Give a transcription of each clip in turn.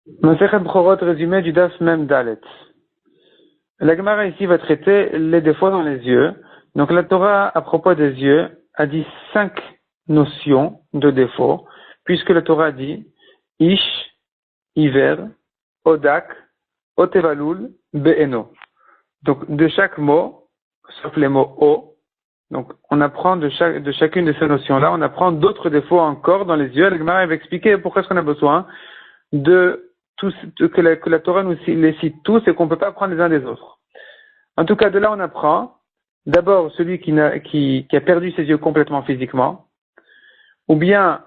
Masechet Bechorot, résumé du Daf Mem Dalet. La Gemara ici va traiter les défauts dans les yeux. Donc la Torah, à propos des yeux, a dit 5 notions de défauts, puisque la Torah dit Ish, Iver, Odak, Otevalul, Be'eno. Donc de chaque mot, sauf les mots O, donc on apprend de chacune de ces notions-là, on apprend d'autres défauts encore dans les yeux. La Gemara va expliquer pourquoi est-ce qu'on a besoin de tous, que la Torah nous les cite tous et qu'on ne peut pas prendre les uns des autres. En tout cas, de là on apprend d'abord celui qui a perdu ses yeux complètement physiquement, ou bien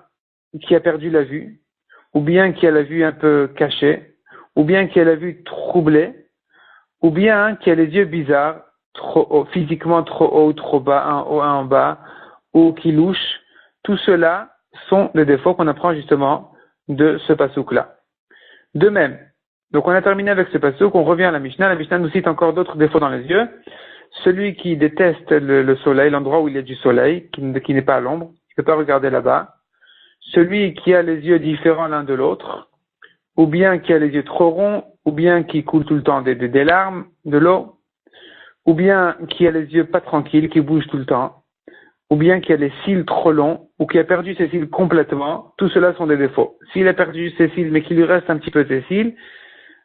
qui a perdu la vue, ou bien qui a la vue un peu cachée, ou bien qui a la vue troublée, ou bien qui a les yeux bizarres, trop haut, physiquement trop haut, trop bas, un haut, un en bas, ou qui louche. Tout cela sont des défauts qu'on apprend justement de ce pasouk-là. De même, donc on a terminé avec ce pasouk, on revient à la Mishnah. La Mishnah nous cite encore d'autres défauts dans les yeux. Celui qui déteste le soleil, l'endroit où il y a du soleil, qui n'est pas à l'ombre, qui ne peut pas regarder là-bas. Celui qui a les yeux différents l'un de l'autre, ou bien qui a les yeux trop ronds, ou bien qui coule tout le temps des larmes, de l'eau, ou bien qui a les yeux pas tranquilles, qui bougent tout le temps, ou bien qui a les cils trop longs, ou qui a perdu ses cils complètement. Tout cela sont des défauts. S'il a perdu ses cils, mais qu'il lui reste un petit peu de ses cils,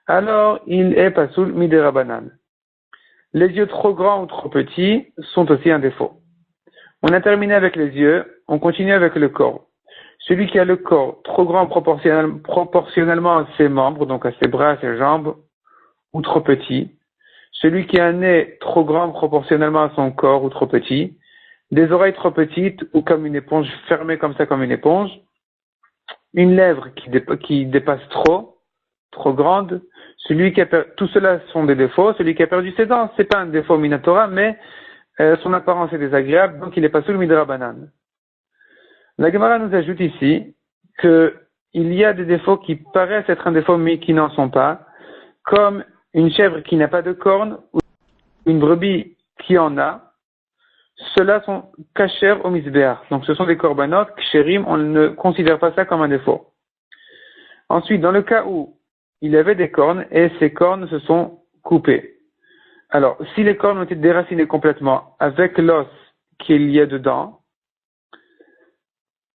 alors il est pasoul midérabanan. Les yeux trop grands ou trop petits sont aussi un défaut. On a terminé avec les yeux, on continue avec le corps. Celui qui a le corps trop grand proportionnellement à ses membres, donc à ses bras, à ses jambes, ou trop petit. Celui qui a un nez trop grand proportionnellement à son corps ou trop petit. Des oreilles trop petites ou comme une éponge, fermée comme ça comme une éponge. Une lèvre qui dépasse trop grande. Tout cela sont des défauts. Celui qui a perdu ses dents, c'est pas un défaut minatora, mais son apparence est désagréable, donc il est pas sous le midrabanan. La Gemara nous ajoute ici que il y a des défauts qui paraissent être un défaut mais qui n'en sont pas, comme une chèvre qui n'a pas de cornes ou une brebis qui en a. Ceux-là sont kasher au misbéach. Donc ce sont des korbanot, ksherim, on ne considère pas ça comme un défaut. Ensuite, dans le cas où il avait des cornes et ces cornes se sont coupées. Alors, si les cornes ont été déracinées complètement avec l'os qu'il y a dedans,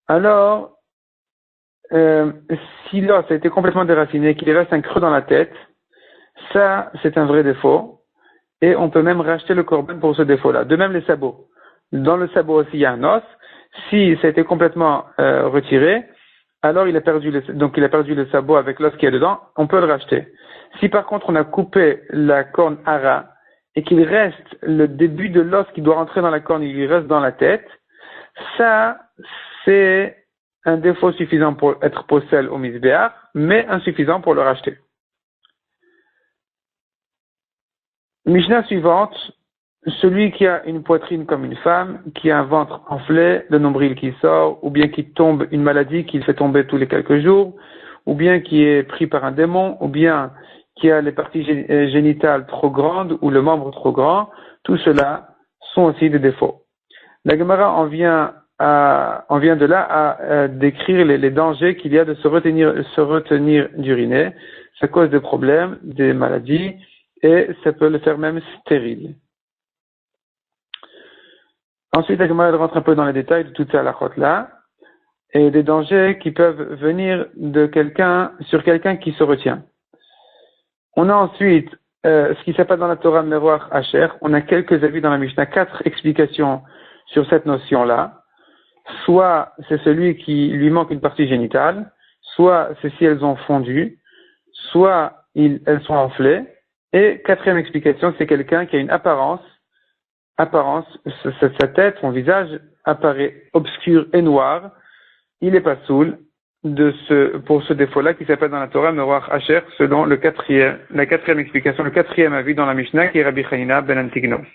alors, si l'os a été complètement déraciné et qu'il reste un creux dans la tête, ça, c'est un vrai défaut. Et on peut même racheter le korban pour ce défaut-là. De même, les sabots. Dans le sabot aussi, il y a un os. Si ça a été complètement retiré, alors il a perdu le sabot avec l'os qui est dedans, on peut le racheter. Si par contre on a coupé la corne hara et qu'il reste le début de l'os qui doit rentrer dans la corne, il lui reste dans la tête, ça c'est un défaut suffisant pour être possel au misbéach, mais insuffisant pour le racheter. Mishnah suivante, celui qui a une poitrine comme une femme, qui a un ventre enflé, le nombril qui sort, ou bien qui tombe une maladie qui le fait tomber tous les quelques jours, ou bien qui est pris par un démon, ou bien qui a les parties génitales trop grandes ou le membre trop grand, tout cela sont aussi des défauts. La Gemara en vient de là à décrire les dangers qu'il y a de se retenir d'uriner. Ça cause des problèmes, des maladies, et ça peut le faire même stérile. Ensuite, la Gemara rentre un peu dans les détails de toutes ces halakhot-là, et des dangers qui peuvent venir sur quelqu'un qui se retient. On a ensuite ce qui s'appelle dans la Torah Meroach Asher. On a quelques avis dans la Mishnah, 4 explications sur cette notion-là. Soit c'est celui qui lui manque une partie génitale, soit c'est si elles ont fondu, soit elles sont enflées. Et 4e explication, c'est quelqu'un qui a une apparence, sa tête, son visage apparaît obscur et noir. Il est pas soul pour ce défaut-là qui s'appelle dans la Torah Meroach Asher selon la 4e explication, le 4e avis dans la Mishnah qui est Rabbi Chanina ben Antignos.